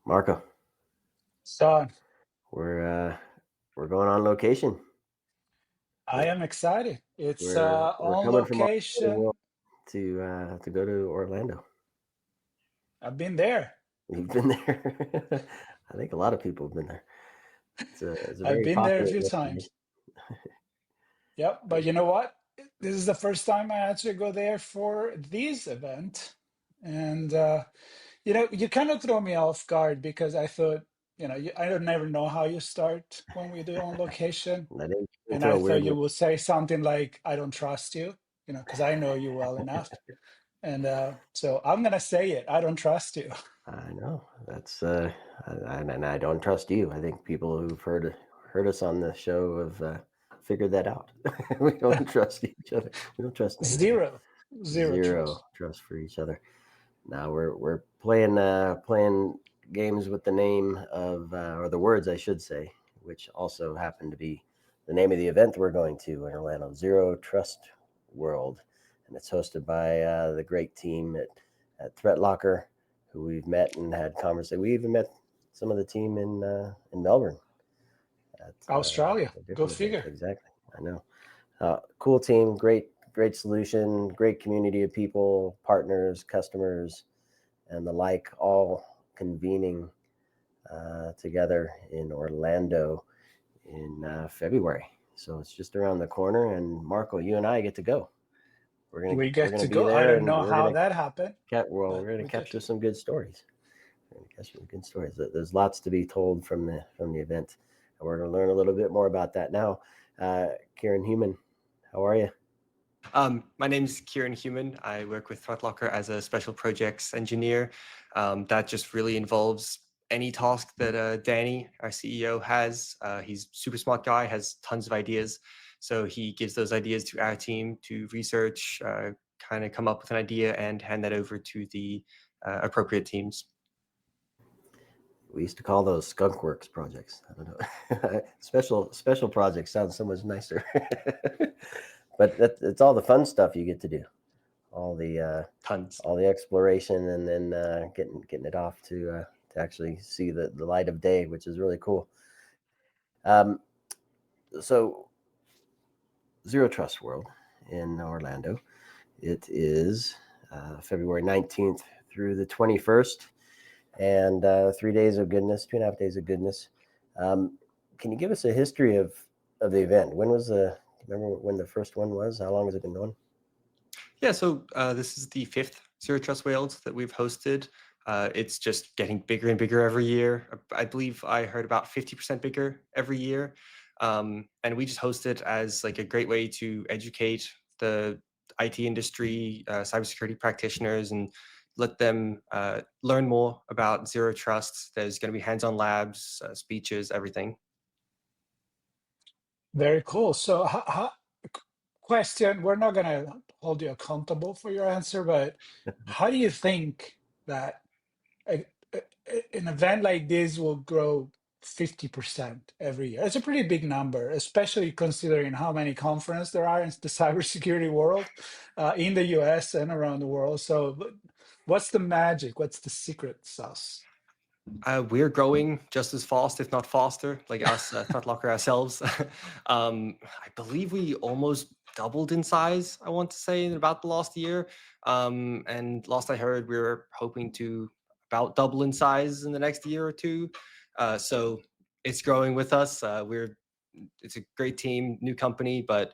Marco, So we're uh, we're going on location. I am excited. It's We're on coming from all over the world location. to go to Orlando. I've been there. You've been there. I think a lot of people have been there. It's a I've very been there a popular few destination. times. Yep. But you know what? This is the first time I actually go there for this event. And you kind of throw me off guard because I thought, I don't never know how you start when we do on location. I think And throw I a thought weird you look. would say something like, I don't trust you, because I know you well enough. And so I'm gonna say it. I don't trust you. I know that's and I don't trust you. I think people who've heard us on the show have figured that out. We don't trust each other. We don't trust anybody. Zero, zero Zero trust. trust for each other. Now we're playing games with the name of or the words I should say, which also happen to be the name of the event we're going to in Orlando, Zero Trust World, and it's hosted by the great team at ThreatLocker, who we've met and had conversation. We even met some of the team in Melbourne at Australia, a go different event. figure. Exactly, I know. Cool team, great solution, great community of people, partners, customers, and the like, all convening together in Orlando in February. So it's just around the corner, and Marco, you and I get to go. We We're get gonna to be go. I there, don't and know how that happened, but we're gonna we get capture to. some good stories. We're gonna catch some good stories. There's lots to be told from the event, and we're gonna learn a little bit more about that now. Kieran Human, how are you? My name is Kieran Human. I work with ThreatLocker as a special projects engineer. That just really involves any task that Danny, our CEO, has. He's a super smart guy, has tons of ideas. So he gives those ideas to our team to research, kind of come up with an idea and hand that over to the appropriate teams. We used to call those skunk works projects. I don't know. Special projects sounds so much nicer. But it's all the fun stuff you get to do. All the Tons. all the exploration, and then getting it off to actually see the light of day, which is really cool. Um, so Zero Trust World in Orlando. It is February 19th through the 21st, and 3 days of goodness, 2.5 days of goodness. Um, can you give us a history of the event? When was the? Remember when the first one was? How long has it been going? Yeah, so this is the fifth Zero Trust Wales that we've hosted. It's just getting bigger and bigger every year. I believe I heard about 50% bigger every year. And we just host it as like a great way to educate the IT industry, cybersecurity practitioners, and let them learn more about zero trust. There's going to be hands-on labs, speeches, everything. Very cool. So, question, we're not going to hold you accountable for your answer, but how do you think that a, an event like this will grow 50% every year? It's a pretty big number, especially considering how many conferences there are in the cybersecurity world in the US and around the world. So, what's the magic? What's the secret sauce? We're growing just as fast, if not faster, like us, ThreatLocker ourselves. I believe we almost doubled in size, I want to say, in about the last year. And last I heard, we were hoping to about double in size in the next year or two. So it's growing with us. It's a great team, new company, but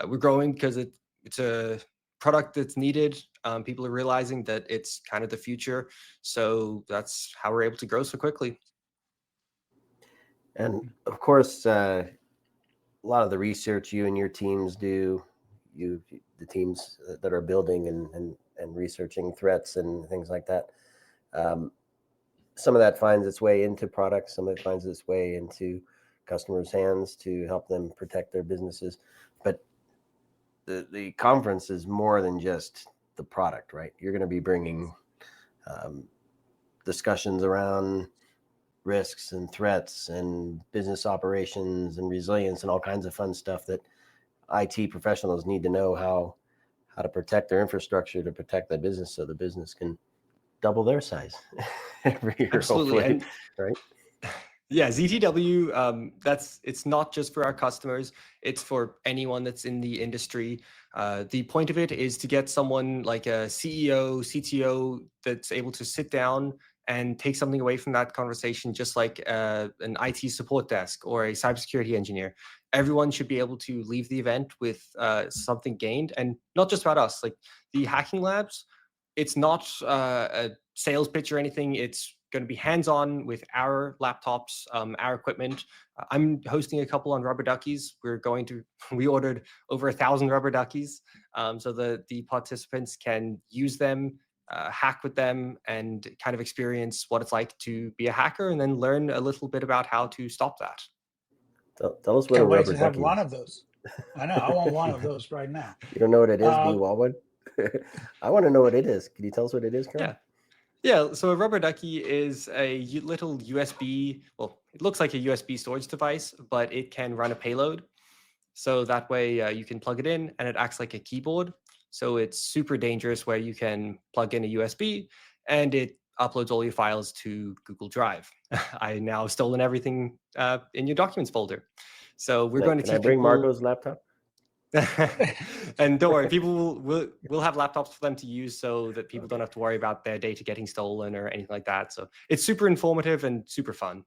we're growing because it's a product that's needed. People are realizing that it's kind of the future. So that's how we're able to grow so quickly. And of course, a lot of the research you and your teams do, the teams that are building and researching threats and things like that. Um, some of that finds its way into products. Some of it finds its way into customers' hands to help them protect their businesses. But the conference is more than just the product, right? You're going to be bringing um, discussions around risks and threats and business operations and resilience and all kinds of fun stuff that IT professionals need to know how to protect their infrastructure, to protect their business, so the business can double their size every year, Absolutely. hopefully, And right? yeah, ZTW, it's not just for our customers, it's for anyone that's in the industry. The point of it is to get someone like a CEO, CTO that's able to sit down and take something away from that conversation, just like an IT support desk or a cybersecurity engineer. Everyone should be able to leave the event with something gained, and not just about us. Like the hacking labs, it's not a sales pitch or anything. It's going to be hands-on with our laptops, our equipment. I'm hosting a couple on rubber duckies. We ordered over 1,000 rubber duckies, so the participants can use them, hack with them, and kind of experience what it's like to be a hacker, and then learn a little bit about how to stop that. Tell us what a Can't wait rubber to have ducky one is. of those. I know. I want one of those right now. You don't know what it is, B. Uh, Wallwood? I want to know what it is. Can you tell us what it is, Karen? Yeah. Yeah, so a rubber ducky is a little USB, well, it looks like a USB storage device, but it can run a payload. So that way you can plug it in and it acts like a keyboard. So it's super dangerous where you can plug in a USB and it uploads all your files to Google Drive. I now stolen everything in your documents folder. So we're going to Can I teach bring people. Marco's laptop? And don't worry, people will have laptops for them to use so that people don't have to worry about their data getting stolen or anything like that. So it's super informative and super fun.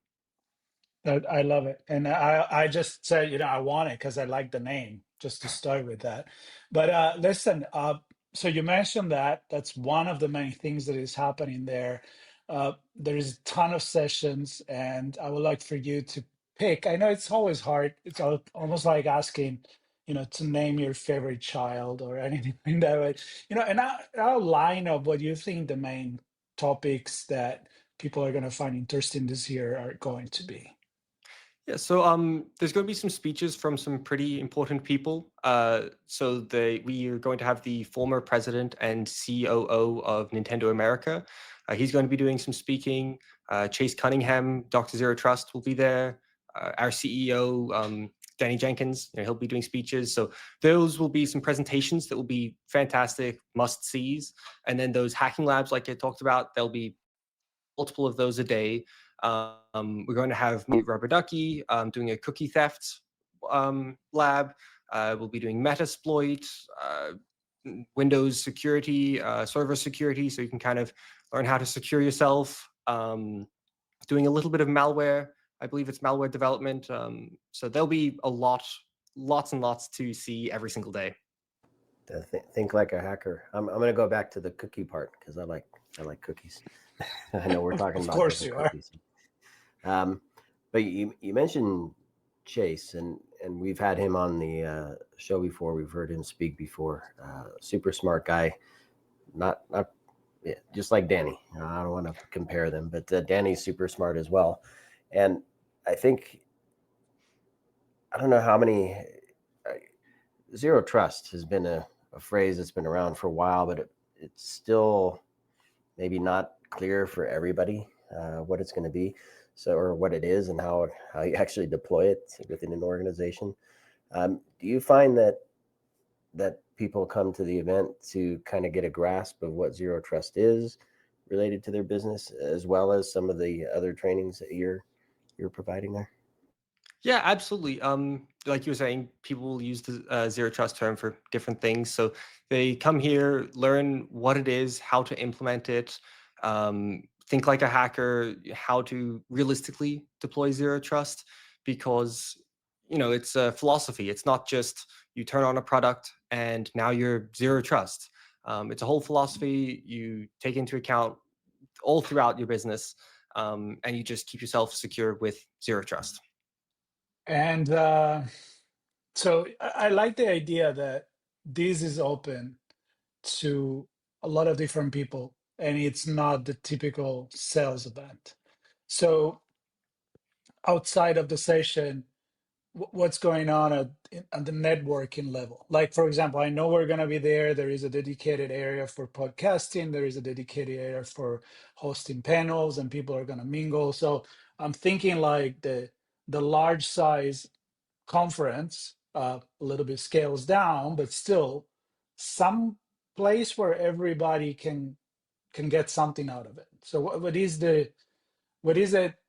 I love it. And I just said, I want it because I like the name, just to start with that. But listen, so you mentioned that's one of the many things that is happening there. There is a ton of sessions, and I would like for you to pick. I know it's always hard. It's almost like asking, to name your favorite child or anything like that. But, and our line of what you think the main topics that people are going to find interesting this year are going to be. Yeah, so there's going to be some speeches from some pretty important people. We are going to have the former president and COO of Nintendo America. He's going to be doing some speaking. Chase Cunningham, Dr. Zero Trust will be there. Our CEO, Danny Jenkins, he'll be doing speeches. So those will be some presentations that will be fantastic, must-sees. And then those hacking labs, like I talked about, there'll be multiple of those a day. We're going to have Rubber Ducky doing a cookie theft lab. We'll be doing Metasploit, Windows security, server security, so you can kind of learn how to secure yourself. Doing a little bit of malware. I believe it's malware development. So there'll be lots and lots to see every single day. Think like a hacker. I'm going to go back to the cookie part because I like cookies. I know we're talking Of about course different you are. cookies. But you mentioned Chase, and we've had him on the show before. We've heard him speak before. Super smart guy. Not yeah, just like Danny. I don't want to compare them, but Danny's super smart as well. And I think I don't know how many. Zero trust has been a phrase that's been around for a while, but it's still maybe not clear for everybody what it's going to be, or what it is and how you actually deploy it within an organization. Do you find that people come to the event to kind of get a grasp of what zero trust is related to their business, as well as some of the other trainings that you're providing there? Yeah, absolutely. Like you were saying, people will use the zero trust term for different things. So they come here, learn what it is, how to implement it, think like a hacker, how to realistically deploy zero trust, because it's a philosophy. It's not just you turn on a product and now you're zero trust. It's a whole philosophy you take into account all throughout your business, and you just keep yourself secure with zero trust. And so I like the idea that this is open to a lot of different people and it's not the typical sales event. So outside of the session, what's going on at the networking level? Like, for example, I know we're going to be there. There is a dedicated area for podcasting. There is a dedicated area for hosting panels and people are going to mingle. So I'm thinking like the large size conference, a little bit scales down, but still some place where everybody can can get something out of it. So what is it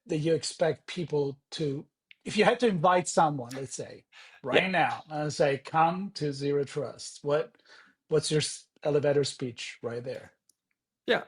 that you expect people to, if you had to invite someone, let's say Yeah. right now, and say, come to Zero Trust, what's your elevator speech right there? Yeah.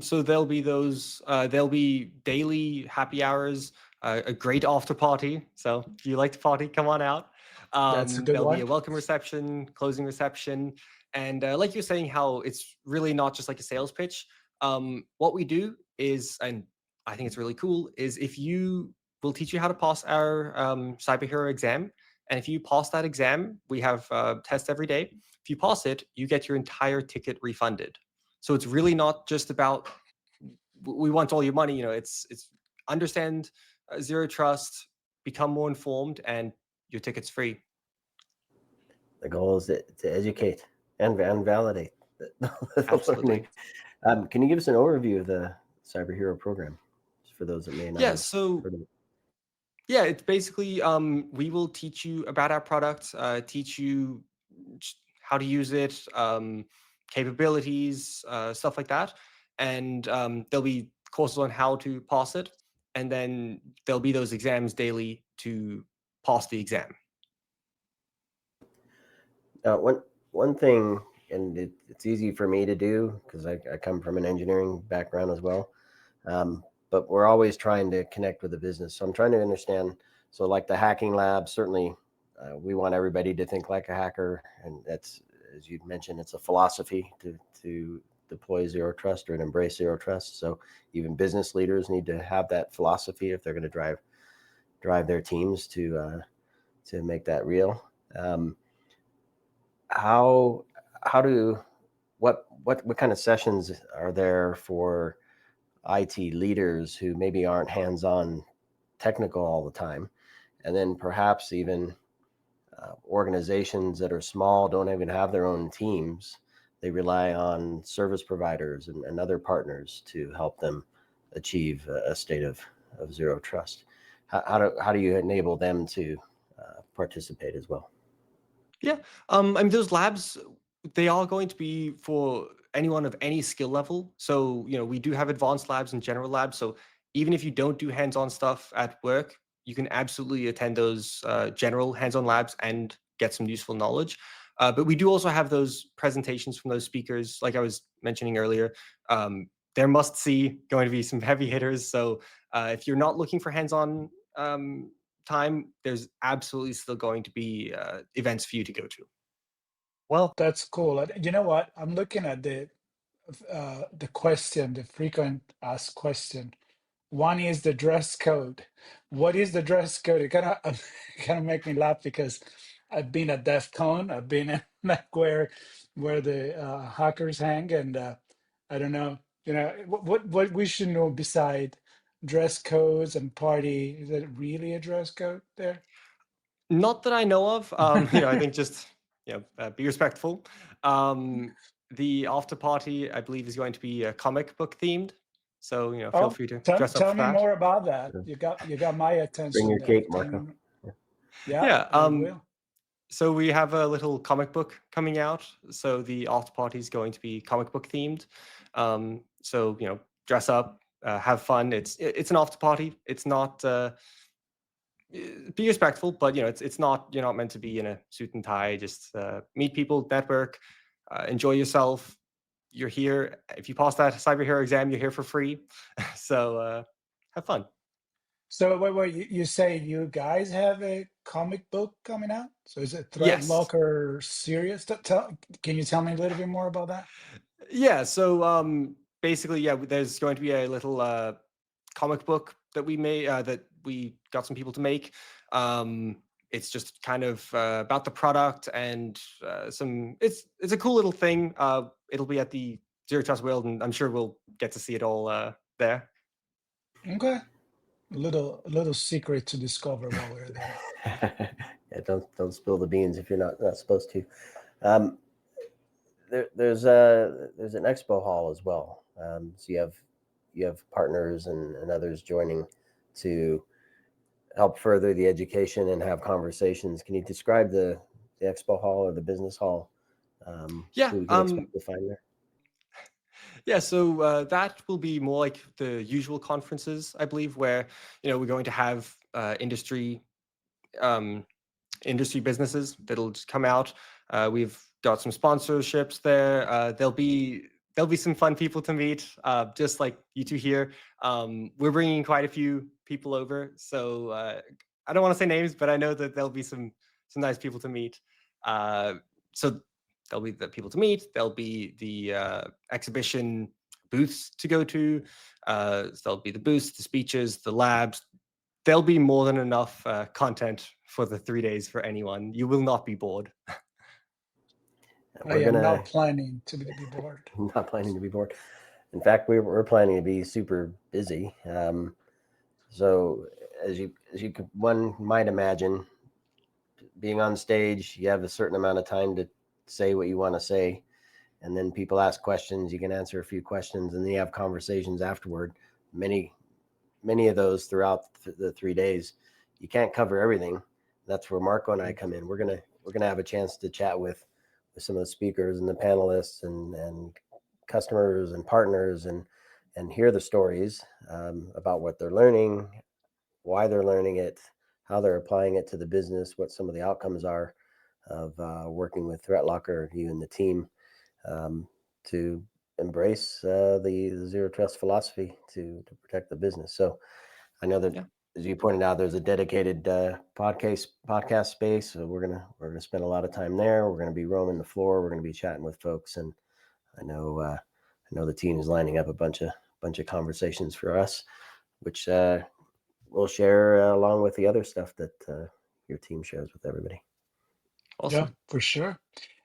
So there'll be those. There'll be daily happy hours, a great after party. So if you like to party, come on out. That's a good There'll be one. a welcome reception, closing reception, and like you're saying, how it's really not just like a sales pitch. What we do is, and I think it's really cool, is if you will teach you how to pass our cyber hero exam, and if you pass that exam, we have tests every day. If you pass it, you get your entire ticket refunded. So it's really not just about we want all your money. It's understand Zero Trust, become more informed, and your ticket's free. The goal is to educate and validate the Absolutely. learning. Can you give us an overview of the Cyber Hero program for those that may not Yeah. have So heard of it? yeah, it's basically we will teach you about our product, teach you how to use it, capabilities, stuff like that, and there'll be courses on how to pass it, and then there'll be those exams daily to pass the exam. One thing, and it's easy for me to do because I come from an engineering background as well. But we're always trying to connect with the business. So I'm trying to understand. So like the hacking lab, certainly we want everybody to think like a hacker. And that's, as you mentioned, it's a philosophy to deploy Zero Trust or to embrace Zero Trust. So even business leaders need to have that philosophy if they're going to drive their teams to make that real. How do what kind of sessions are there for IT leaders who maybe aren't hands-on technical all the time, and then perhaps even organizations that are small, don't even have their own teams, they rely on service providers and other partners to help them achieve a state of Zero Trust. How do you enable them to participate as well? Yeah. I mean, those labs, they are going to be for anyone of any skill level. So, we do have advanced labs and general labs. So even if you don't do hands-on stuff at work, you can absolutely attend those general hands-on labs and get some useful knowledge. But we do also have those presentations from those speakers, like I was mentioning earlier. There must see going to be some heavy hitters. So if you're not looking for hands-on time, there's absolutely still going to be events for you to go to. Well, that's cool. And you know what? I'm looking at the question, the frequent asked question. One is the dress code. What is the dress code? It kind of make me laugh because I've been at DEF CON. I've been at like where the hackers hang, and I don't know. What we should know beside dress codes and party. Is it really a dress code there? Not that I know of. I think just be respectful. The after party, I believe, is going to be comic book themed. So feel Oh, free to tell, dress up tell for me that. more about that. Yeah. You got my Bring attention your there. cape, Tell me Marco. more. Yeah, Yeah. I will. So we have a little comic book coming out. So the after party is going to be comic book themed. So dress up, have fun. It's an after party. It's not. Be respectful, but it's not, you're not meant to be in a suit and tie. Just meet people, network, enjoy yourself. You're here. If you pass that cyber hero exam, you're here for free. So have fun. So wait, you say you guys have a comic book coming out? So is it Yes. ThreatLocker serious? Can you tell me a little bit more about that? Yeah. So basically, yeah, there's going to be a little comic book that we made, that we got some people to make. It's just kind of about the product and some. It's a cool little thing. It'll be at the Zero Trust World, and I'm sure we'll get to see it all there. Okay, a little secret to discover while we're there. Yeah, don't spill the beans if you're not supposed to. Um, there's an expo hall as well. So you have partners and others joining to help further the education and have conversations. Can you describe the expo hall or the business hall? Yeah. Who we can expect to find there? Yeah, so that will be more like the usual conferences, I believe, where we're going to have industry businesses that'll just come out. We've got some sponsorships there. There'll be some fun people to meet, just like you two here. We're bringing quite a few people over, so I don't want to say names, but I know that there'll be some nice people to meet. So there'll be the people to meet. There'll be the exhibition booths to go to. So there'll be the booths, the speeches, the labs. There'll be more than enough content for the 3 days for anyone. You will not be bored. I am not planning to be bored. Not planning to be bored. In fact, we're planning to be super busy. So one might imagine, being on stage, you have a certain amount of time to say what you want to say, and then people ask questions. You can answer a few questions, and then you have conversations afterward. Many of those throughout the 3 days. You can't cover everything. That's where Marco and I come in. We're gonna have a chance to chat with some of the speakers and the panelists and customers and partners and hear the stories about what they're learning, why they're learning it, how they're applying it to the business, what some of the outcomes are of working with ThreatLocker, you and the team, to embrace the zero trust philosophy to protect the business. So I know that, as you pointed out, there's a dedicated podcast space. So we're gonna spend a lot of time there. We're gonna be roaming the floor. We're gonna be chatting with folks, and I know the team is lining up a bunch of conversations for us, which we'll share along with the other stuff that your team shares with everybody. Awesome. Yeah, for sure.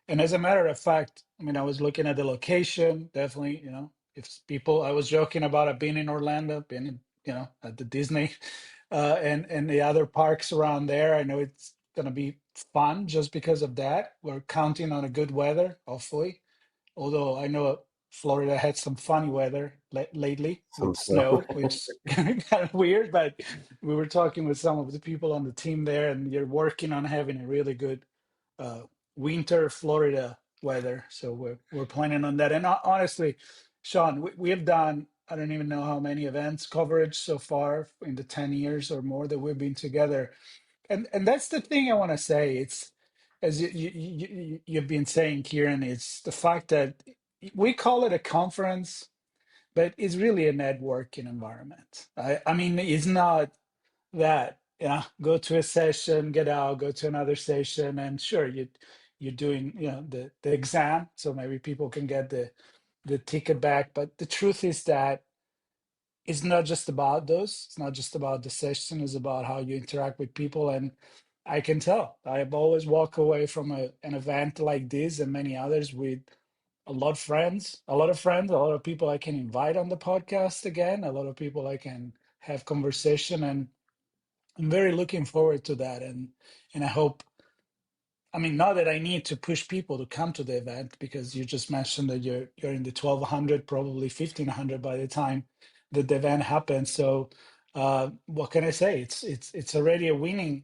And as a matter of fact, I mean, I was looking at the location. Definitely, if people, I was joking about it being in Orlando, being in, at the Disney, and the other parks around there. I know it's gonna be fun just because of that. We're counting on a good weather, hopefully. Although I know Florida had some funny weather lately Some with snow. snow, which is kind of weird. But we were talking with some of the people on the team there, and you're working on having a really good uh, winter Florida weather. So we're planning on that. And honestly, Sean, we have done, I don't even know how many events coverage so far in the 10 years or more that we've been together. And that's the thing I want to say. It's, as you've been saying, Kieran, it's the fact that we call it a conference, but it's really a networking environment. I mean, it's not that, go to a session, get out, go to another session, and sure, you're doing, the exam, so maybe people can get the ticket back. But the truth is that it's not just about those. It's not just about the session. It's about how you interact with people. And I can tell I've always walked away from an event like this and many others with a lot of friends, a lot of people I can invite on the podcast again, a lot of people I can have conversation, and I'm very looking forward to that. And I hope, I mean, not that I need to push people to come to the event, because you just mentioned that you're in the 1200, probably 1500 by the time that the event happens. So what can I say? It's already a winning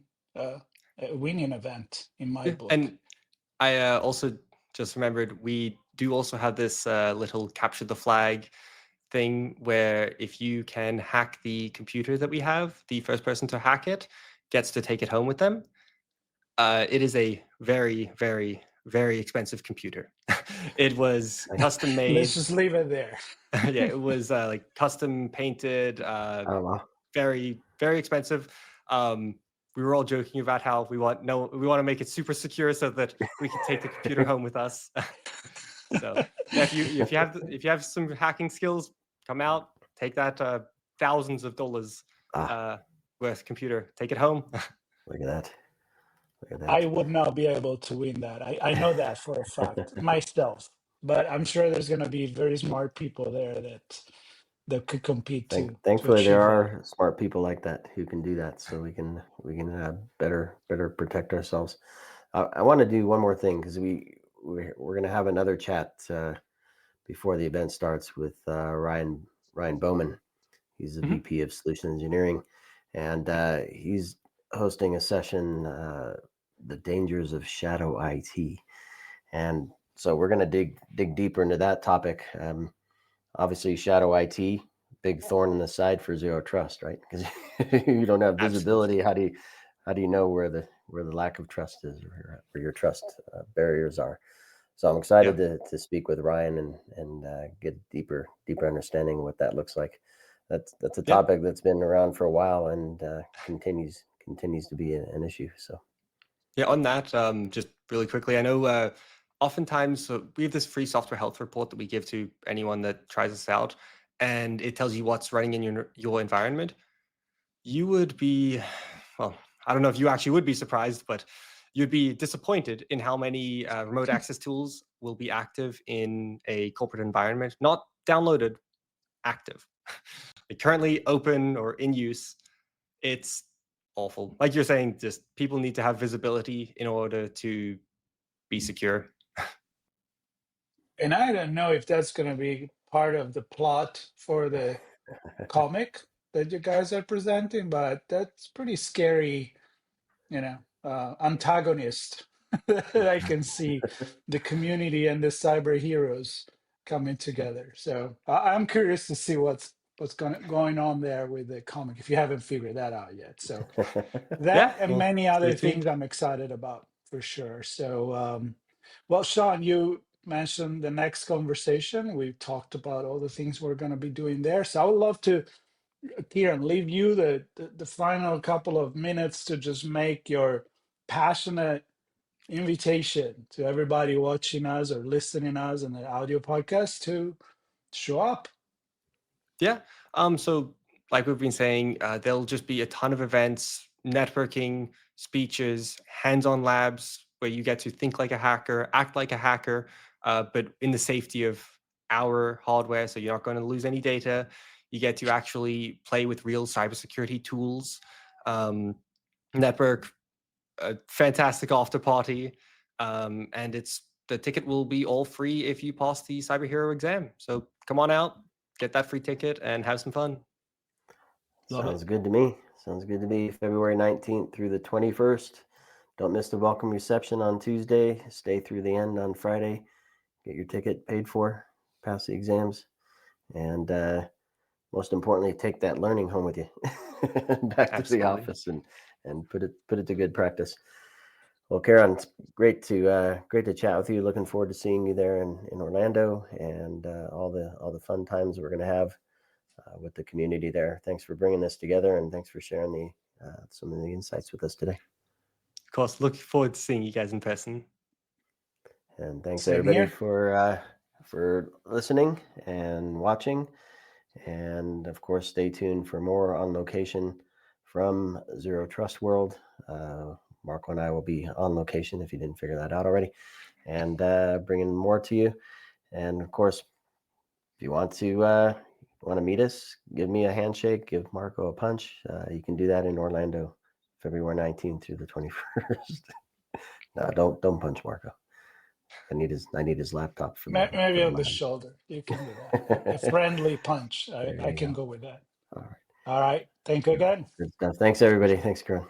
event in my book. And I also just remembered we do also have this little capture the flag thing where if you can hack the computer that we have, the first person to hack it gets to take it home with them. It is a very, very, very expensive computer. It was custom made. Let's just leave it there. Yeah, it was like custom painted, Oh wow. very, very expensive. We were all joking about how we want to make it super secure so that we can take the computer home with us. So yeah, if you have some hacking skills, come out, take that thousands of dollars worth computer, take it home. Look at that. I would not be able to win that. I know that for a fact myself, but I'm sure there's going to be very smart people there that could compete to Thankfully, achieve there that. are smart people like that who can do that, so we can better protect ourselves. I want to do one more thing, because we're going to have another chat before the event starts with Ryan Bowman. He's the VP of Solution Engineering, and he's hosting a session, "The Dangers of Shadow IT," and so we're going to dig deeper into that topic. obviously shadow IT, big thorn in the side for zero trust, right? Because you don't have visibility. Absolutely. How do you know where the lack of trust is, or where your trust barriers are? So I'm excited to speak with Ryan and get deeper understanding of what that looks like. That's a topic that's been around for a while and continues to be an issue. So yeah, on that, just really quickly, I know oftentimes we have this free software health report that we give to anyone that tries us out, and it tells you what's running in your environment. You would be, well, I don't know if you actually would be surprised, but you'd be disappointed in how many remote access tools will be active in a corporate environment, not downloaded, active. Currently open or in use. It's awful. Like you're saying, just people need to have visibility in order to be secure. And I don't know if that's going to be part of the plot for the comic that you guys are presenting, but that's pretty scary, antagonist. I can see the community and the cyber heroes coming together. So I'm curious to see what's going on there with the comic, if you haven't figured that out yet. So that Yeah, and well, many stay other things tuned. I'm excited about for sure. So, well, Sean, you mentioned the next conversation. We talked about all the things we're going to be doing there. So I would love to, Kieran, leave you the final couple of minutes to just make your passionate invitation to everybody watching us or listening us in the audio podcast to show up. Yeah. So like we've been saying, there'll just be a ton of events, networking, speeches, hands-on labs where you get to think like a hacker, act like a hacker, but in the safety of our hardware. So you're not going to lose any data. You get to actually play with real cybersecurity tools, network, a fantastic after party, and the ticket will be all free if you pass the cyber hero exam. So come on out, get that free ticket, and have some fun. Love sounds it. good to me. Sounds good to me. February 19th through the 21st. Don't miss the welcome reception on Tuesday. Stay through the end on Friday. Get your ticket paid for. Pass the exams, and most importantly, take that learning home with you back to the Absolutely. office and put it to good practice. Well, Karen, it's great to chat with you. Looking forward to seeing you there in Orlando and all the fun times we're going to have with the community there. Thanks for bringing this together, and thanks for sharing some of the insights with us today. Of course, looking forward to seeing you guys in person. And thanks Same everybody here. for listening and watching. And of course, stay tuned for more On Location from Zero Trust World. Marco and I will be on location if you didn't figure that out already, and bringing more to you. And of course, if you want to meet us, give me a handshake, give Marco a punch. You can do that in Orlando, February 19th through the 21st. No, don't punch Marco. I need his laptop for Maybe the on the lab. shoulder. You can do that. A friendly punch. There I you can go. go with that. All right. All right. Thank you again. Good stuff. Thanks everybody. Thanks, Karen.